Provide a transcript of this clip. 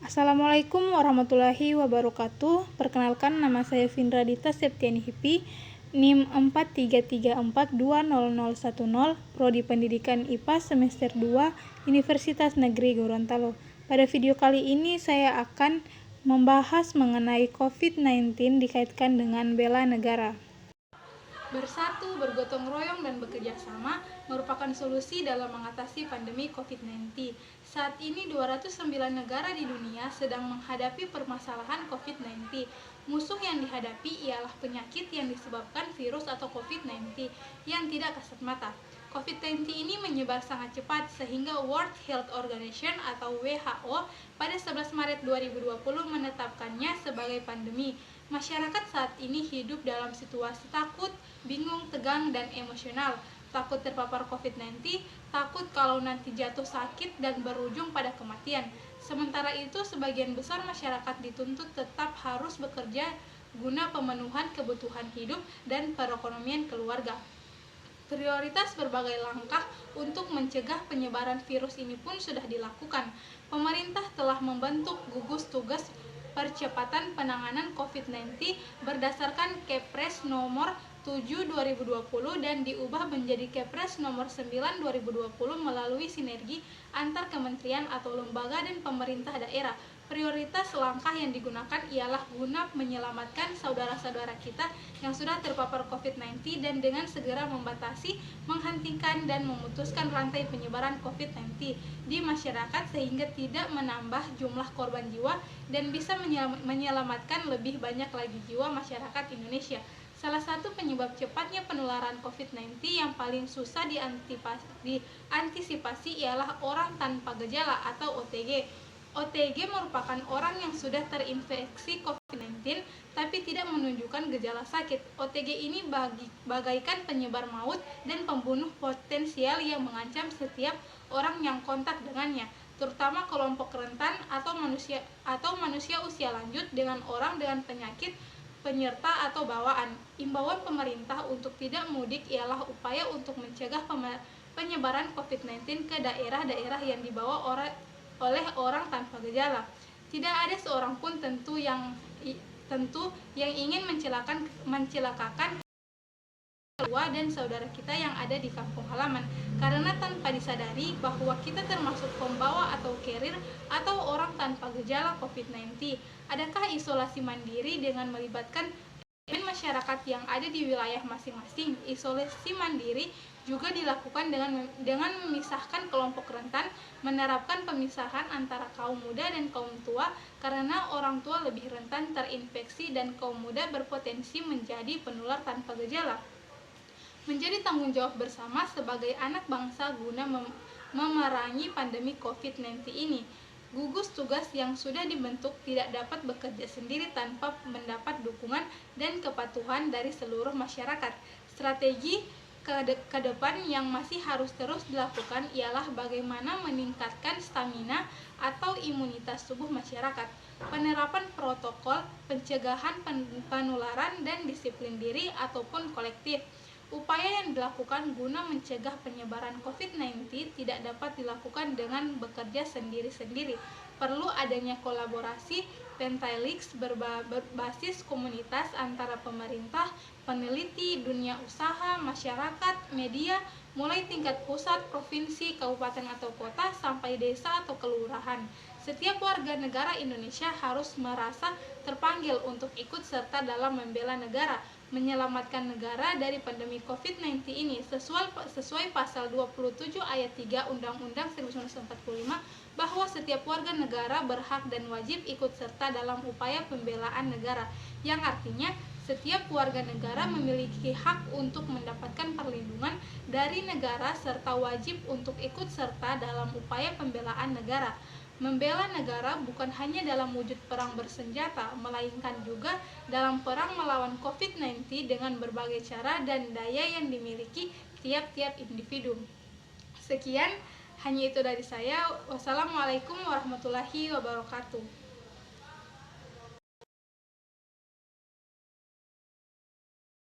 Assalamualaikum warahmatullahi wabarakatuh. Perkenalkan, nama saya Vindra Dita Septiani Hipi, NIM 4334200010, Prodi Pendidikan IPA semester 2, Universitas Negeri Gorontalo. Pada video kali ini saya akan membahas mengenai COVID-19 dikaitkan dengan bela negara. Bersatu, bergotong royong, dan bekerja sama merupakan solusi dalam mengatasi pandemi COVID-19. Saat ini 209 negara di dunia sedang menghadapi permasalahan COVID-19. Musuh yang dihadapi ialah penyakit yang disebabkan virus atau COVID-19 yang tidak kasat mata. COVID-19 ini menyebar sangat cepat sehingga World Health Organization atau WHO pada 11 Maret 2020 menetapkannya sebagai pandemi. Masyarakat saat ini hidup dalam situasi takut, bingung, tegang, dan emosional. Takut terpapar COVID-19, takut kalau nanti jatuh sakit dan berujung pada kematian. Sementara itu, sebagian besar masyarakat dituntut tetap harus bekerja guna pemenuhan kebutuhan hidup dan perekonomian keluarga. Prioritas berbagai langkah untuk mencegah penyebaran virus ini pun sudah dilakukan. Pemerintah telah membentuk gugus tugas percepatan penanganan COVID-19 berdasarkan Kepres nomor 7/2020 dan diubah menjadi Kepres nomor 9/2020 melalui sinergi antar kementerian atau lembaga dan pemerintah daerah. Prioritas langkah yang digunakan ialah guna menyelamatkan saudara-saudara kita yang sudah terpapar COVID-19 dan dengan segera membatasi, menghentikan, dan memutuskan rantai penyebaran COVID-19 di masyarakat sehingga tidak menambah jumlah korban jiwa dan bisa menyelamatkan lebih banyak lagi jiwa masyarakat Indonesia. Salah satu penyebab cepatnya penularan COVID-19 yang paling susah diantisipasi ialah orang tanpa gejala atau OTG. OTG merupakan orang yang sudah terinfeksi COVID-19 tapi tidak menunjukkan gejala sakit. OTG ini bagaikan penyebar maut dan pembunuh potensial yang mengancam setiap orang yang kontak dengannya, terutama kelompok rentan atau manusia usia lanjut dengan orang dengan penyakit penyerta atau bawaan. Imbauan pemerintah untuk tidak mudik ialah upaya untuk mencegah penyebaran COVID-19 ke daerah-daerah yang dibawa oleh orang tanpa gejala. Tidak ada seorang pun tentu yang ingin mencelakakan keluarga dan saudara kita yang ada di kampung halaman, karena tanpa disadari bahwa kita termasuk pembawa atau carrier atau orang tanpa gejala COVID-19. Adakah isolasi mandiri dengan melibatkan masyarakat yang ada di wilayah masing-masing? Isolasi mandiri juga dilakukan dengan memisahkan kelompok rentan, menerapkan pemisahan antara kaum muda dan kaum tua karena orang tua lebih rentan terinfeksi dan kaum muda berpotensi menjadi penular tanpa gejala. Menjadi tanggung jawab bersama sebagai anak bangsa guna memerangi pandemi COVID-19 ini. Gugus tugas yang sudah dibentuk tidak dapat bekerja sendiri tanpa mendapat dukungan dan kepatuhan dari seluruh masyarakat. Strategi ke depan yang masih harus terus dilakukan ialah bagaimana meningkatkan stamina atau imunitas tubuh masyarakat, penerapan protokol pencegahan penularan dan disiplin diri ataupun kolektif. Upaya yang dilakukan guna mencegah penyebaran COVID-19 tidak dapat dilakukan dengan bekerja sendiri-sendiri. Perlu adanya kolaborasi Pentahelix berbasis komunitas antara pemerintah, peneliti, dunia usaha, masyarakat, media, mulai tingkat pusat, provinsi, kabupaten atau kota, sampai desa atau kelurahan. Setiap warga negara Indonesia harus merasa terpanggil untuk ikut serta dalam membela negara, menyelamatkan negara dari pandemi COVID-19 ini sesuai pasal 27 ayat 3 Undang-Undang 1945 bahwa setiap warga negara berhak dan wajib ikut serta dalam upaya pembelaan negara, yang artinya setiap warga negara memiliki hak untuk mendapatkan perlindungan dari negara serta wajib untuk ikut serta dalam upaya pembelaan negara. Membela negara bukan hanya dalam wujud perang bersenjata, melainkan juga dalam perang melawan COVID-19 dengan berbagai cara dan daya yang dimiliki tiap-tiap individu. Sekian, hanya itu dari saya. Wassalamualaikum warahmatullahi wabarakatuh.